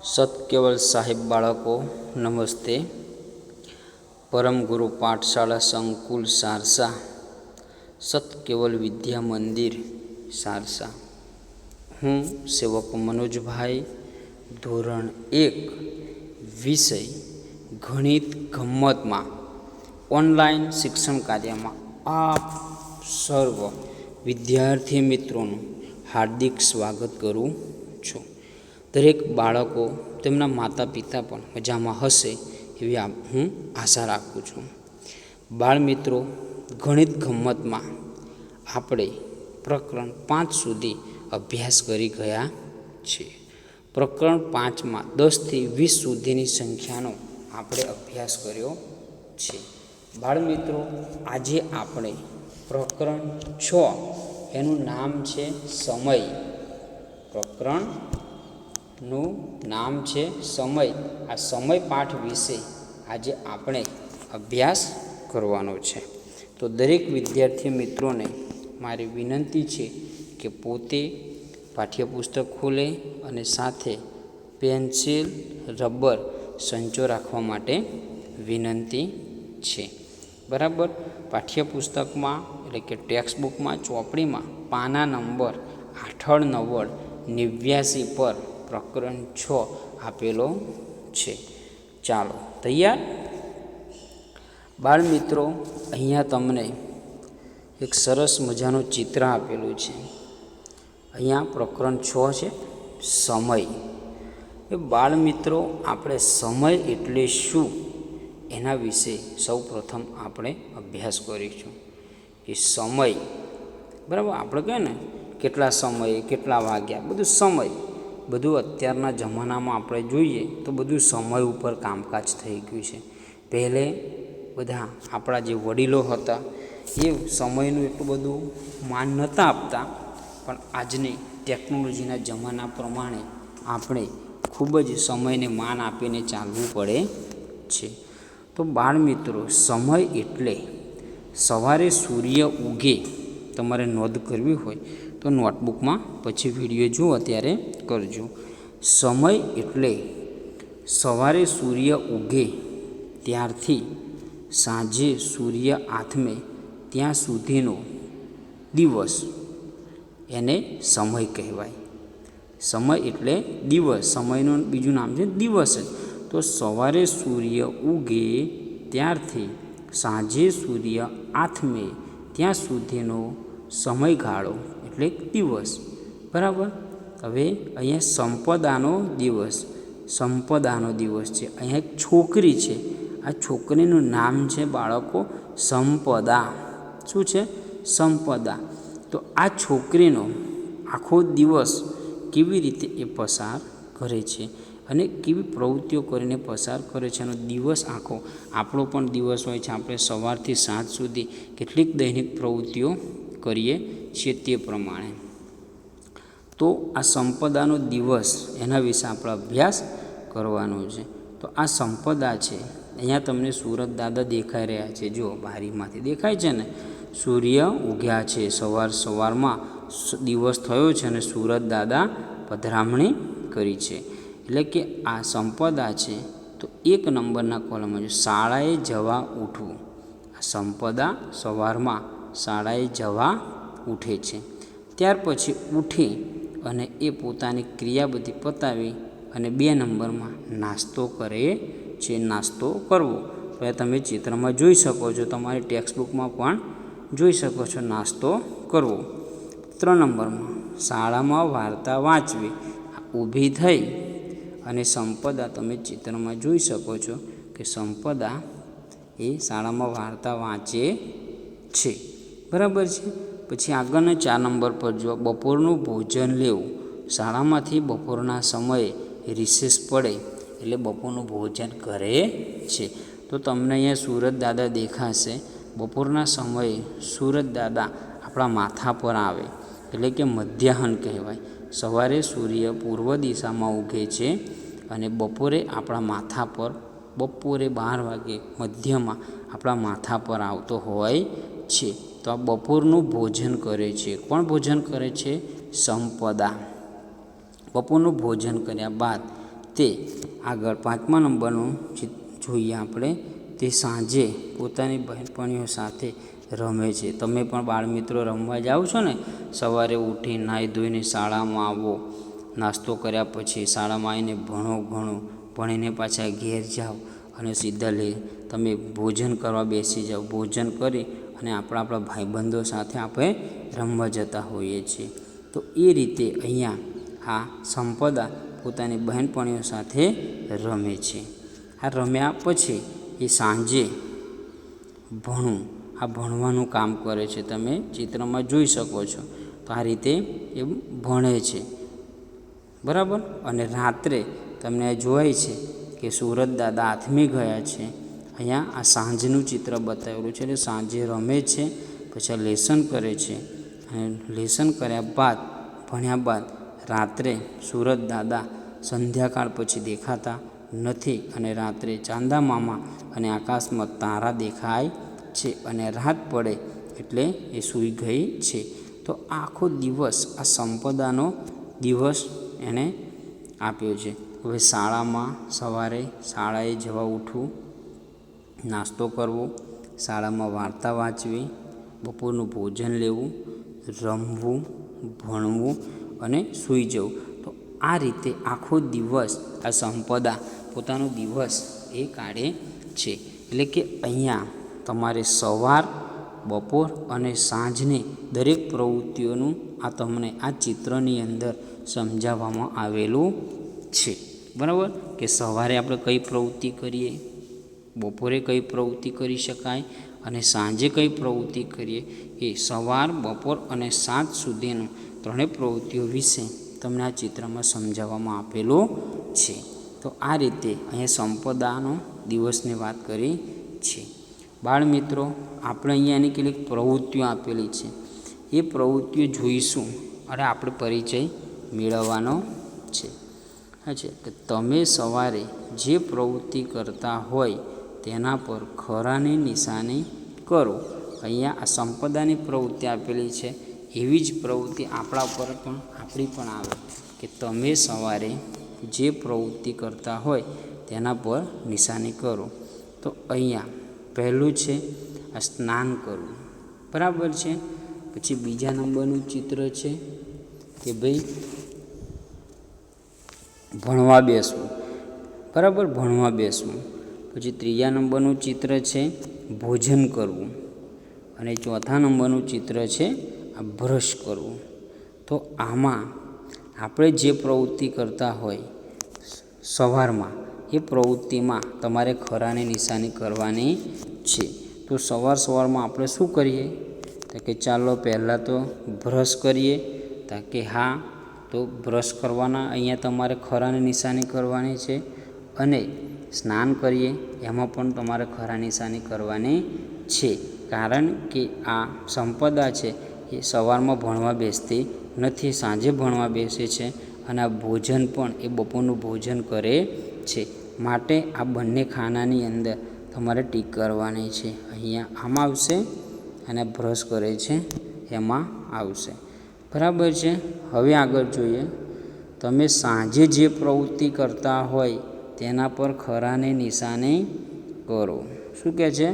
સતકેવલ સાહેબ બાળકો નમસ્તે. પરમ ગુરુ પાઠશાળા સંકુલ સારસા, સતકેવલ વિદ્યા મંદિર સારસા. હું સેવક મનોજભાઈ, ધોરણ 1, વિષય ગણિત ગમ્મતમાં ઓનલાઈન શિક્ષણ કાર્યમાં આપ સર્વ વિદ્યાર્થી મિત્રોનું હાર્દિક સ્વાગત કરું છું. દરેક બાળકો તેમના માતા પિતા પણ મજામાં હશે એવી હું આશા રાખું છું. બાળ મિત્રો, ગણિત ગમ્મતમાં આપણે પ્રકરણ 5 સુધી અભ્યાસ કરી ગયા છીએ. પ્રકરણ 5માં 10 થી 20 સુધીની સંખ્યાનો આપણે અભ્યાસ કર્યો છે. બાળ મિત્રો, આજે આપણે પ્રકરણ 6, એનું નામ છે સમય. પ્રકરણનું નામ છે સમય. આ સમય પાઠ વિશે આજે આપણે અભ્યાસ કરવાનો છે. તો દરેક વિદ્યાર્થી મિત્રોને મારી વિનંતી છે કે પોતે પાઠ્યપુસ્તક ખોલે અને સાથે પેન્સિલ, રબર, સંચો રાખવા માટે વિનંતી છે. બરાબર. પાઠ્યપુસ્તકમાં એટલે કે ટેક્સ્ટબુકમાં ચોપડીમાં પાના નંબર 8889 પર પ્રકરણ 6 આપેલો છે. ચાલો, તૈયાર? બાળ મિત્રો, અહીંયા તમને એક સરસ મજાનું ચિત્ર આપેલું છે. અહીંયા પ્રકરણ 6 છે સમય. એ બાળ મિત્રો, આપણે સમય એટલે શું એના વિશે સૌ પ્રથમ આપણે અભ્યાસ કરીશું કે સમય, બરાબર, આપણે કહે ને કેટલા સમયે, કેટલા વાગ્યા, બધું સમય, બધું અત્યારના જમાનામાં આપણે જોઈએ તો બધું સમય ઉપર કામકાજ થઈ ગયું છે. પહેલે બધા આપણા જે વડીલો હતા એ સમયનું એટલું બધું માન નહોતા આપતા, પણ આજની ટેકનોલોજીના જમાના પ્રમાણે આપણે ખૂબ જ સમયને માન આપીને ચાલવું પડે છે. તો બાળ મિત્રો, સમય એટલે સવારે સૂર્ય ઉગે. તમારે નોંધ કરવી હોય તો નોટબુકમાં પછી વિડીયો જુઓ ત્યારે કરજો. સમય એટલે સવારે સૂર્ય ઉગે ત્યારથી સાંજે સૂર્ય આથમે ત્યાં સુધીનો દિવસ, એને સમય કહેવાય. સમય એટલે દિવસ. સમયનું બીજું નામ છે દિવસ જ. તો સવારે સૂર્ય ઉગે ત્યારથી સાંજે સૂર્ય આથમે ત્યાં સુધીનો સમયગાળો એટલે દિવસ. બરાબર. હવે અહીંયા સંપદાનો દિવસ, સંપદાનો દિવસ છે. અહીંયા એક છોકરી છે. આ છોકરીનું નામ છે બાળકો સંપદા. શું છે? સંપદા. તો આ છોકરીનો આખો દિવસ કેવી રીતે એ પસાર કરે છે અને કેવી પ્રવૃત્તિઓ કરીને પસાર કરે છે. એનો દિવસ આખો, આપણો પણ દિવસ હોય છે. આપણે સવારથી સાંજ સુધી કેટલીક દૈનિક પ્રવૃત્તિઓ કરીએ છીએ તે પ્રમાણે. તો આ સંપદાનો દિવસ, એના વિશે આપણે અભ્યાસ કરવાનો છે. તો આ સંપદા છે. અહીંયા તમને સુરત દાદા દેખાઈ રહ્યા છે. જો બારીમાંથી દેખાય છે ને, સૂર્ય ઉગ્યા છે. સવારમાં દિવસ થયો છે અને સુરત દાદા પધરામણી કરી છે. એટલે કે આ સંપદા છે. તો 1 નંબરના કોલમમાં જો શાળાએ જવા ઉઠવું. આ સંપદા સવારમાં શાળાએ જવા ઉઠે છે. ત્યાર પછી ઉઠી અને એ પોતાની ક્રિયા બધી પતાવી અને 2 નંબરમાં નાસ્તો કરે છે. નાસ્તો કરવો. તો એ તમે ચિત્રમાં જોઈ શકો છો, તમારી ટેક્સ્ટબુકમાં પણ જોઈ શકો છો. નાસ્તો કરવો. 3 નંબરમાં શાળામાં વાર્તા વાંચવી. ઊભી થઈ અને સંપદા તમે ચિત્રમાં જોઈ શકો છો કે સંપદા એ શાળામાં વાર્તા વાંચે છે. બરાબર છે. પછી આગળના 4 નંબર પર જો બપોરનું ભોજન લેવું. શાળામાંથી બપોરના સમયે રિસેસ પડે એટલે બપોરનું ભોજન કરે છે. તો તમને અહીંયા સુરત દાદા દેખાશે. બપોરના સમયે સુરત દાદા આપણા માથા પર આવે એટલે કે મધ્યાહન કહેવાય. સવારે સૂર્ય પૂર્વ દિશામાં ઉગે છે અને બપોરે આપણા માથા પર, બપોરે 12 વાગે મધ્યમાં આપણા માથા પર આવતો હોય છે. તો આ બપોરનું ભોજન કરે છે. કોણ ભોજન કરે છે? સંપદા. બપોરનું ભોજન કર્યા બાદ તે આગળ 5મા નંબરનું જોઈએ આપણે, તે સાંજે પોતાની બહેનપણીઓ સાથે રમે છે. તમે પણ બાળમિત્રો રમવા જાઓ છો ને? સવારે ઉઠી નાહી ધોઈને શાળામાં આવો, નાસ્તો કર્યા પછી શાળામાં આવીને ભણો, ભણીને પાછા ઘેર જાઓ અને સીધા તમે ભોજન કરવા બેસી જાઓ. ભોજન કરી અને આપણા ભાઈબંધો સાથે આપણે રમવા જતા હોઈએ છીએ. તો એ રીતે અહીંયા આ સંપદા પોતાની બહેનપણીઓ સાથે રમે છે. આ રમ્યા પછી એ સાંજે ભણવાનું કામ કરે છે. તમે ચિત્રમાં જોઈ શકો છો. તો આ રીતે એ ભણે છે, બરાબર. અને રાત્રે તમને જોવાય છે કે સુરત દાદા આથમી ગયા છે. અહીંયા આ સાંજનું ચિત્ર બતાવેલું છે. એટલે સાંજે રમે છે, પછી લેસન કરે છે, અને લેસન કર્યા બાદ, ભણ્યા બાદ રાત્રે સુરત દાદા સંધ્યાકાળ પછી દેખાતા નથી, અને રાત્રે ચાંદા મામા અને આકાશમાં તારા દેખાય છે, અને રાત પડે એટલે એ સૂઈ ગઈ છે. તો આખો દિવસ આ સંપદાનો દિવસ એને આપ્યો છે. હવે શાળામાં સવારે શાળાએ જવા ઉઠવું, નાસ્તો કરવો, શાળામાં વાર્તા વાંચવી, બપોરનું ભોજન લેવું, રમવું, ભણવું અને સૂઈ જવું. તો આ રીતે આખો દિવસ આ સંપદા પોતાનો દિવસ એ કાઢે છે. એટલે કે અહીંયા તમારે સવાર, બપોર અને સાંજની દરેક પ્રવૃત્તિઓનું તમને આ ચિત્રની અંદર સમજાવવામાં આવેલું છે, બરાબર. કે સવારે આપણે કઈ પ્રવૃત્તિ કરીએ, બપોરે કઈ પ્રવૃત્તિ કરી શકાય અને સાંજે કઈ પ્રવૃત્તિ કરીએ, એ સવાર, બપોર અને સાંજ સુધીનું ત્રણેય પ્રવૃત્તિઓ વિશે તમને આ ચિત્રમાં સમજાવવામાં આપેલું છે. તો આ રીતે અહીંયા સંપદાનો દિવસની વાત કરી છે. બાળમિત્રો, આપણે અહીંયા એની કેટલીક પ્રવૃત્તિઓ આપેલી છે. એ પ્રવૃત્તિઓ જોઈશું અને આપણે પરિચય મેળવવાનો છે. હા છે કે તમે સવારે જે પ્રવૃત્તિ કરતા હોય તેના પર ખરાની નિશાની કરો. અહીંયા આ સંપદાની પ્રવૃત્તિ આપેલી છે. એવી જ પ્રવૃત્તિ આપણી પણ આવે કે તમે સવારે જે પ્રવૃત્તિ કરતા હોય તેના પર નિશાની કરો. તો અહીંયા પહેલું છે આ સ્નાન કરવું, બરાબર છે. પછી બીજા નંબરનું ચિત્ર છે કે ભાઈ ભણવા બેસવું, બરાબર, ભણવા બેસવું. પછી ત્રીજા નંબરનું ચિત્ર છે ભોજન કરવું, અને ચોથા નંબરનું ચિત્ર છે આ બ્રશ કરવું. તો આમાં આપણે જે પ્રવૃત્તિ કરતા હોય સવારમાં, એ પ્રવૃત્તિમાં તમારે ખરાની નિશાની કરવાની છે. તો સવારમાં આપણે શું કરીએ? તો કે ચાલો પહેલાં તો બ્રશ કરીએ. તો કે હા, તો બ્રશ કરવાના અહીંયા તમારે ખરાની નિશાની કરવાની છે. અને સ્નાન કરીએ, એમાં પણ તમારે ખરા નિશાની કરવાની છે. કારણ કે આ સંપદા છે એ સવારમાં ભણવા બેસતી નથી, સાંજે ભણવા બેસે છે. અને આ ભોજન પણ એ બપોરનું ભોજન કરે છે. માટે આ બંને ખાનાની અંદર તમારે ટીક કરવાની છે. અહીંયા આમાં આવશે, અને બ્રશ કરે છે એમાં આવશે, બરાબર છે. હવે આગળ જોઈએ. તમે સાંજે જે પ્રવૃત્તિ કરતા હોય તેના પર ખરાની નિશાની કરો. શું કહે છે?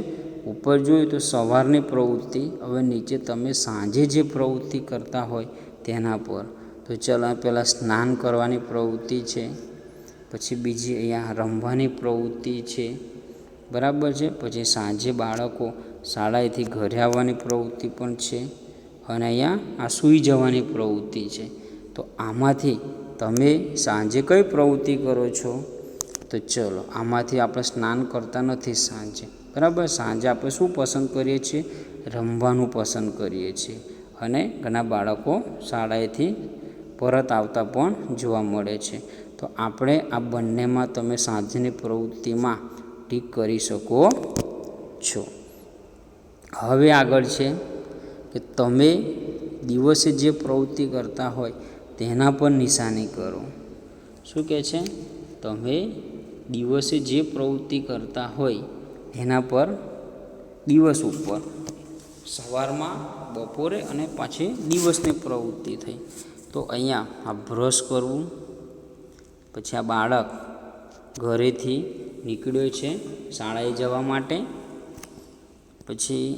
ઉપર જોયું તો સવારની પ્રવૃત્તિ, હવે નીચે તમે સાંજે જે પ્રવૃત્તિ કરતા હોય તેના પર. તો ચાલો પહેલાં સ્નાન કરવાની પ્રવૃત્તિ છે, પછી બીજી અહીંયા રમવાની પ્રવૃત્તિ છે, બરાબર છે. પછી સાંજે બાળકો શાળાએથી ઘરે આવવાની પ્રવૃત્તિ પણ છે, અને અહીંયા આ સૂઈ જવાની પ્રવૃત્તિ છે. તો આમાંથી તમે સાંજે કઈ પ્રવૃત્તિ કરો છો? તો ચલો, આમાંથી આપણે સ્નાન કરતા નથી સાંજે, બરાબર. સાંજે આપણે શું પસંદ કરીએ છીએ? રમવાનું પસંદ કરીએ છીએ. અને ઘણા બાળકો શાળાએથી પરત આવતા પણ જોવા મળે છે. તો આપણે આ બંનેમાં તમે સાંજની પ્રવૃત્તિમાં ટીક કરી શકો છો. હવે આગળ છે કે તમે દિવસે જે પ્રવૃત્તિ કરતા હોય તેના પર નિશાની કરો. શું કહે છે? તમે દિવસે જે પ્રવૃત્તિ કરતા હોય એના પર, દિવસ ઉપર, સવારમાં, બપોરે અને પાછી દિવસની પ્રવૃત્તિ થઈ. તો અહીંયા આ બ્રશ કરવું, પછી આ બાળક ઘરેથી નીકળ્યો છે શાળાએ જવા માટે. પછી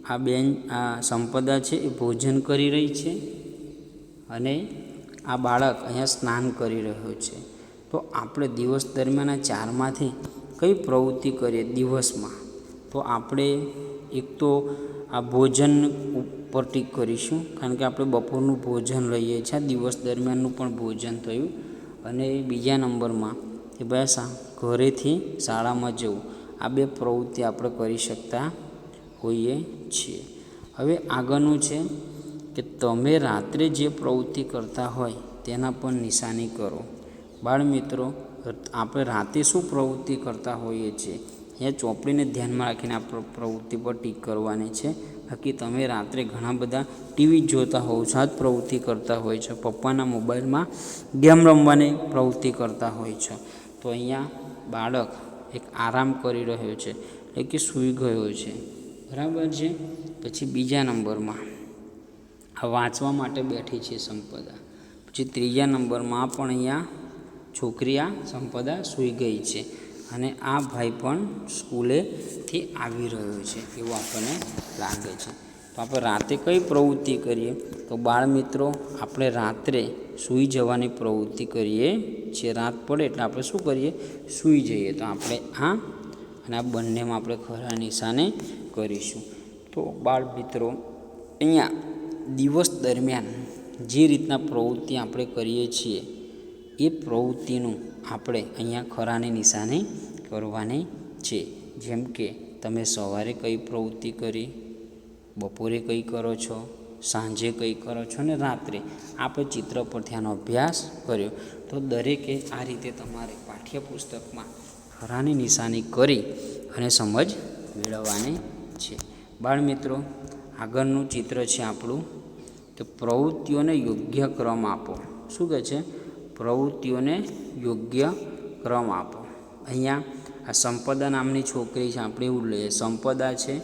આ સંપદા છે એ ભોજન કરી રહી છે અને આ બાળક અહીંયા સ્નાન કરી રહ્યો છે. તો આપણે દિવસ દરમિયાન આ ચારમાંથી કઈ પ્રવૃત્તિ કરીએ દિવસમાં, તો આપણે એક તો આ ભોજન ઉપર ટીક કરીશું, કારણ કે આપણે બપોરનું ભોજન લઈએ છીએ, દિવસ દરમિયાનનું પણ ભોજન થયું. અને બીજા નંબરમાં કે ભાઈ ઘરેથી શાળામાં જવું, આ બે પ્રવૃત્તિ આપણે કરી શકતા હોઈએ છીએ. હવે આગળનું છે કે તમે રાત્રે જે પ્રવૃત્તિ કરતા હોય તેના પર નિશાની કરો. બાળ મિત્રો, આપણે રાતે શું પ્રવૃત્તિ કરતા હોઈએ છીએ, અહીંયા ચોપડીને ધ્યાનમાં રાખીને આ પ્રવૃત્તિ પર ટીક કરવાની છે. બાકી તમે રાત્રે ઘણા બધા ટીવી જોતા હોવ છો, આ જ પ્રવૃત્તિ કરતા હોય છો, પપ્પાના મોબાઈલમાં ગેમ રમવાની પ્રવૃત્તિ કરતા હોય છો. તો અહીંયા બાળક એક આરામ કરી રહ્યો છે, એટલે કે સૂઈ ગયો છે. બરાબર છે. પછી બીજા નંબરમાં આ વાંચવા માટે બેઠી છે સંપદા. પછી ત્રીજા નંબરમાં પણ અહીંયા છોકરી આ સંપદા સૂઈ ગઈ છે અને આ ભાઈ પણ સ્કૂલેથી આવી રહ્યો છે એવું આપણને લાગે છે. તો આપણે રાતે કઈ પ્રવૃત્તિ કરીએ, તો બાળ મિત્રો આપણે રાત્રે સૂઈ જવાની પ્રવૃત્તિ કરીએ છીએ. રાત પડે એટલે આપણે શું કરીએ, સૂઈ જઈએ. તો આપણે આ અને આ બંનેમાં આપણે ખરા નિશાને કરીશું. તો બાળ મિત્રો, અહીંયા દિવસ દરમિયાન જે રીતના પ્રવૃત્તિ આપણે કરીએ છીએ એ પ્રવૃત્તિનું આપણે અહીંયા ખરાની નિશાની કરવાની છે. જેમ કે તમે સવારે કઈ પ્રવૃત્તિ કરી, બપોરે કઈ કરો છો, સાંજે કઈ કરો છો અને રાત્રે આપણે ચિત્ર પરથી આનો અભ્યાસ કર્યો. તો દરેકે આ રીતે તમારે પાઠ્યપુસ્તકમાં ખરાની નિશાની કરી અને સમજ મેળવવાની છે. બાળ મિત્રો, આગળનું ચિત્ર છે આપણું, તો પ્રવૃત્તિઓને યોગ્ય ક્રમ આપો. શું કહે છે? પ્રવૃત્તિઓને યોગ્ય ક્રમ આપો. અહીંયા આ સંપદા નામની છોકરી છે, આપણે એવું લઈએ સંપદા છે,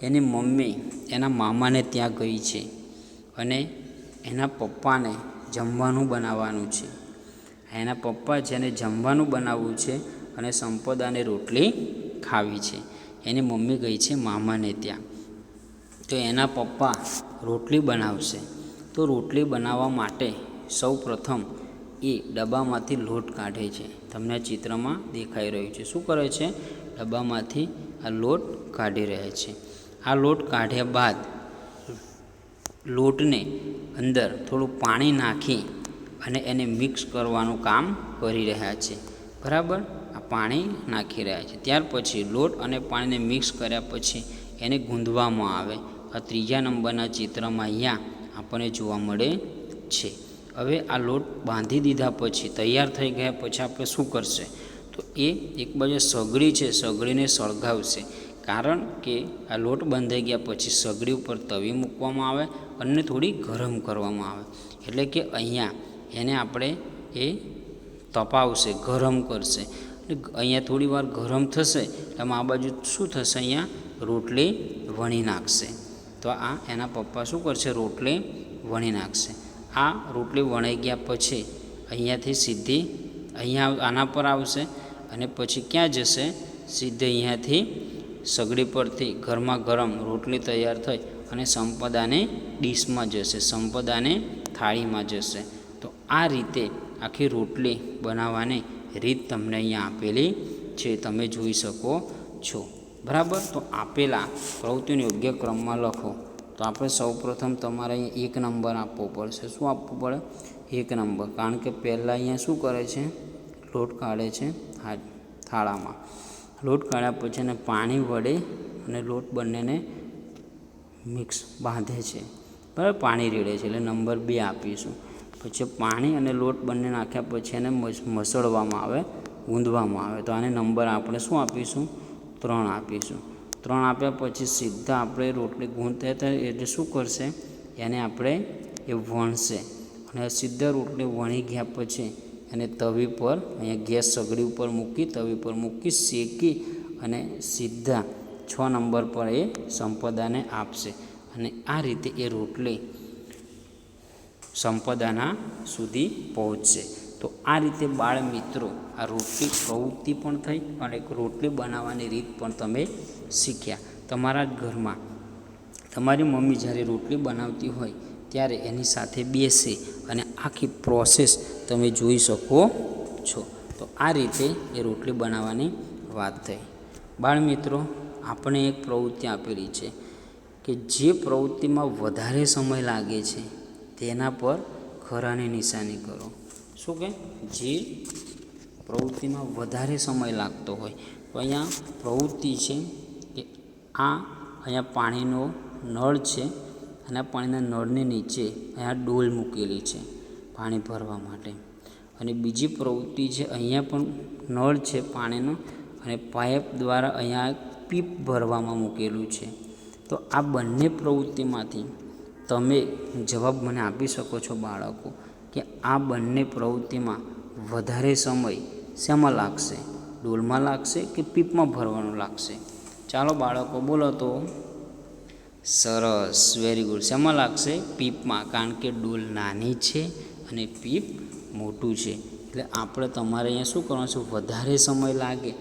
એની મમ્મી એના મામાને ત્યાં ગઈ છે અને એના પપ્પાને જમવાનું બનાવવાનું છે. એના પપ્પા છે એને જમવાનું બનાવવું છે અને સંપદાને રોટલી ખાવી છે. એની મમ્મી ગઈ છે મામાને ત્યાં. તો એના પપ્પા રોટલી બનાવશે. તો રોટલી બનાવવા માટે સૌ પ્રથમ એ ડબ્બામાંથી લોટ કાઢે છે. તમને ચિત્રમાં દેખાઈ રહ્યું છે. શું કરે છે? ડબ્બામાંથી આ લોટ કાઢી રહ્યા છે. આ લોટ કાઢ્યા બાદ લોટને અંદર થોડું પાણી નાખી અને એને મિક્સ કરવાનું કામ કરી રહ્યા છે. બરાબર? આ પાણી નાખી રહ્યા છે. ત્યાર પછી લોટ અને પાણીને મિક્સ કર્યા પછી એને ગૂંધવામાં આવે. આ ત્રીજા નંબરના ચિત્રમાં અહીંયા આપણને જોવા મળે છે. હવે આ લોટ બાંધી દીધા પછી, તૈયાર થઈ ગયા પછી આપણે શું કરશે, તો એ એક બાજુ સગડી છે, સગડીને સળગાવશે. કારણ કે આ લોટ બંધાઈ ગયા પછી સગડી ઉપર તવી મૂકવામાં આવે અને થોડી ગરમ કરવામાં આવે. એટલે કે અહીંયા એને આપણે એ તપાવશે, ગરમ કરશે. અહીંયા થોડી વાર ગરમ થશે એમાં આ બાજુ શું થશે, અહીંયા રોટલી વણી નાખશે. તો આ એના પપ્પા શું કરશે, રોટલી વણી નાખશે. આ રોટલી વણાઈ ગયા પછી અહીંયાથી સીધી અહીંયા આના પર આવશે અને પછી ક્યાં જશે, સીધે અહીંયાથી સગડી પરથી ગરમા ગરમ રોટલી તૈયાર થઈ અને સંપદાને ડીશમાં જશે, સંપદાને થાળીમાં જશે. તો આ રીતે આખી રોટલી બનાવવાની રીત તમને અહીંયા આપેલી છે, તમે જોઈ શકો છો. બરાબર? તો આપેલા પ્રવૃત્તિઓને યોગ્ય ક્રમમાં લખો. તો આપણે સૌપ્રથમ તમારે અહીંયા 1 નંબર આપવો પડશે. શું આપવું પડે? 1 નંબર. કારણ કે પહેલાં અહીંયા શું કરે છે, લોટ કાઢે છે થાળામાં. લોટ કાઢ્યા પછી એને પાણી વડે અને લોટ બંનેને મિક્સ બાંધે છે. બરાબર? પાણી રેડે છે એટલે નંબર 2 આપીશું. પછી પાણી અને લોટ બંને નાખ્યા પછી એને મસળવામાં આવે, ગૂંધવામાં આવે. તો આને નંબર આપણે શું આપીશું? 3 આપીશું. 3 આપ્યા પછી સીધા આપણે રોટલી ગૂંથતા હતા એટલે શું કરશે, એને આપણે એ વણશે અને સીધા રોટલી વણી ગયા પછી એને તવી પર, અહીંયા ગેસ સગડી ઉપર મૂકી, તવી પર મૂકી શેકી અને સીધા 6 નંબર પર એ સંપદાને આપશે અને આ રીતે એ રોટલી સંપદાના સુધી પહોંચશે. તો આ રીતે બાળ મિત્રો આ રોટલી પ્રવૃત્તિ પણ થઈ અને એક રોટલી બનાવવાની રીત પણ તમે શીખ્યા. તમારા જ ઘરમાં તમારી મમ્મી જ્યારે રોટલી બનાવતી હોય ત્યારે એની સાથે બેસે અને આખી પ્રોસેસ તમે જોઈ શકો છો. તો આ રીતે એ રોટલી બનાવવાની વાત થઈ. બાળ મિત્રો, આપણે એક પ્રવૃત્તિ આપેલી છે કે જે પ્રવૃત્તિમાં વધારે સમય લાગે છે તેના પર ખરાની નિશાની કરો. શું કે જે પ્રવૃત્તિમાં વધારે સમય લાગતો હોય, તો અહીંયા પ્રવૃત્તિ છે કે અહીંયા પાણીનો નળ છે અને આ પાણીના નળની નીચે અહીંયા ડોલ મૂકેલી છે પાણી ભરવા માટે. અને બીજી પ્રવૃત્તિ છે, અહીંયા પણ નળ છે પાણીનો અને પાઇપ દ્વારા અહીંયા પીપ ભરવામાં મૂકેલું છે. તો આ બંને પ્રવૃત્તિમાંથી તમે જવાબ મને આપી શકો છો બાળકો કે આ બંને પ્રવૃત્તિમાં વધારે સમય શેમાં લાગશે? ડોલમાં લાગશે કે પીપમાં ભરવાનું લાગશે? ચાલો બાળકો બોલો તો. સરસ, વેરી ગુડ. શેમાં લાગશે? પીપમાં, કારણ કે ડોલ નાની છે અને પીપ મોટું છે. એટલે આપણે તમારે અહીંયા શું કરવાનું છે? વધારે સમય લાગે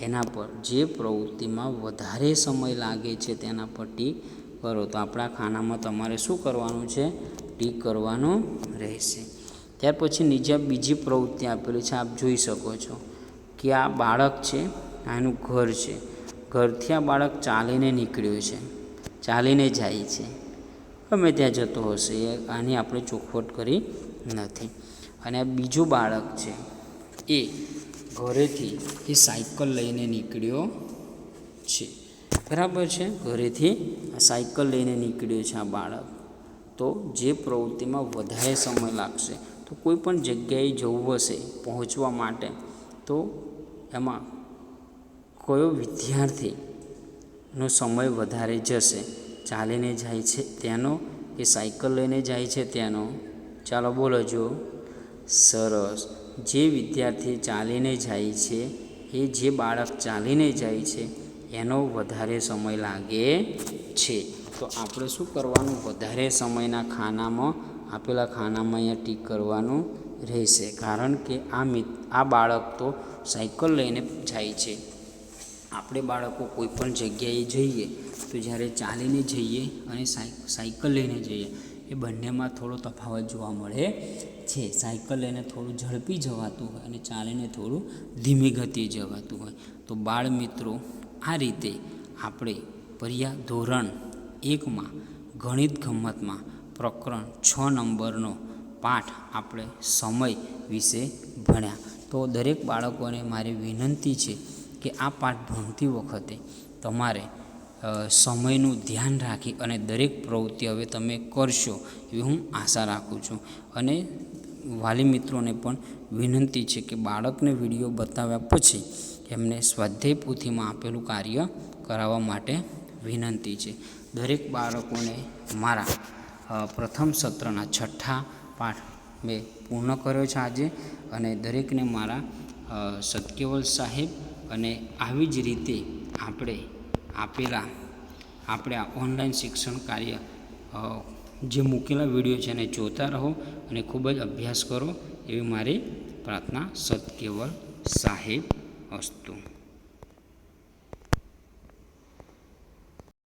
એના પર, જે પ્રવૃત્તિમાં વધારે સમય લાગે છે તેના પર ટીક કરો. તો આપણા ખાનામાં તમારે શું કરવાનું છે? ટીક કરવાનું રહેશે. ત્યાર પછી નીચે બીજી પ્રવૃત્તિ આપેલી છે, આપ જોઈ શકો છો કે આ બાળક છે, આનું ઘર છે. ઘરથી આ બાળક ચાલીને નીકળ્યો છે, ચાલીને જાય છે, ગમે ત્યાં જતો હશે, આની આપણે ચોખવટ કરી નથી. અને આ બીજું બાળક છે, એ ઘરેથી એ સાયકલ લઈને નીકળ્યો છે. બરાબર છે? ઘરેથી આ સાયકલ લઈને નીકળ્યો છે આ બાળક. તો જે પ્રવૃત્તિમાં વધારે સમય લાગશે, તો કોઈ પણ જગ્યાએ જવું હશે પહોંચવા માટે, તો એમાં કયો વિદ્યાર્થીનો સમય વધારે જશે? ચાલીને જાય છે તેનો કે સાયકલ લઈને જાય છે તેનો? ચાલો બોલો જો. સરસ. જે વિદ્યાર્થી ચાલીને જાય છે, એ જે બાળક ચાલીને જાય છે એનો વધારે સમય લાગે છે. તો આપણે શું કરવાનું? વધારે સમયના ખાનામાં, આપેલા ખાનામાં અહીંયા ટીક કરવાનું રહેશે, કારણ કે આ બાળક તો સાયકલ લઈને જાય છે. આપણે બાળકો કોઈ પણ જગ્યાએ જઈએ તો જ્યારે ચાલીને જઈએ અને સાયકલ લઈને જઈએ, એ બંનેમાં થોડો તફાવત જોવા મળે છે. સાયકલ લઈને થોડું ઝડપી જવાતું હોય અને ચાલીને થોડું ધીમી ગતિએ જવાતું હોય. તો બાળ મિત્રો, આ રીતે આપણે પર્યા ધોરણ 1માં ગણિત ગમ્મતમાં પ્રકરણ 6 નંબરનો પાઠ આપણે સમય વિશે ભણ્યા. તો દરેક બાળકોને મારી વિનંતી છે કે આ પાઠ ભણતી વખતે તમારે સમયનું ધ્યાન રાખી અને દરેક પ્રવૃત્તિ હવે તમે કરશો એવી હું આશા રાખું છું. અને વાલી મિત્રોને પણ વિનંતી છે કે બાળકને વિડીયો બતાવ્યા પછી એમને સ્વાધ્યાય પોથીમાં આપેલું કાર્ય કરાવવા માટે વિનંતી છે. દરેક બાળકોને મારા પ્રથમ સત્રના 6થા પાઠ મેં પૂર્ણ કર્યો છે આજે. અને દરેકને મારા સત્યવલ સાહેબ અને આવી જ રીતે આપણે આ ઓનલાઈન શિક્ષણ કાર્ય જે મૂકેલા વિડીયો છે એને જોતા રહો અને ખૂબ જ અભ્યાસ કરો એવી મારી પ્રાર્થના. સત્યવલ સાહેબ અસ્તુ.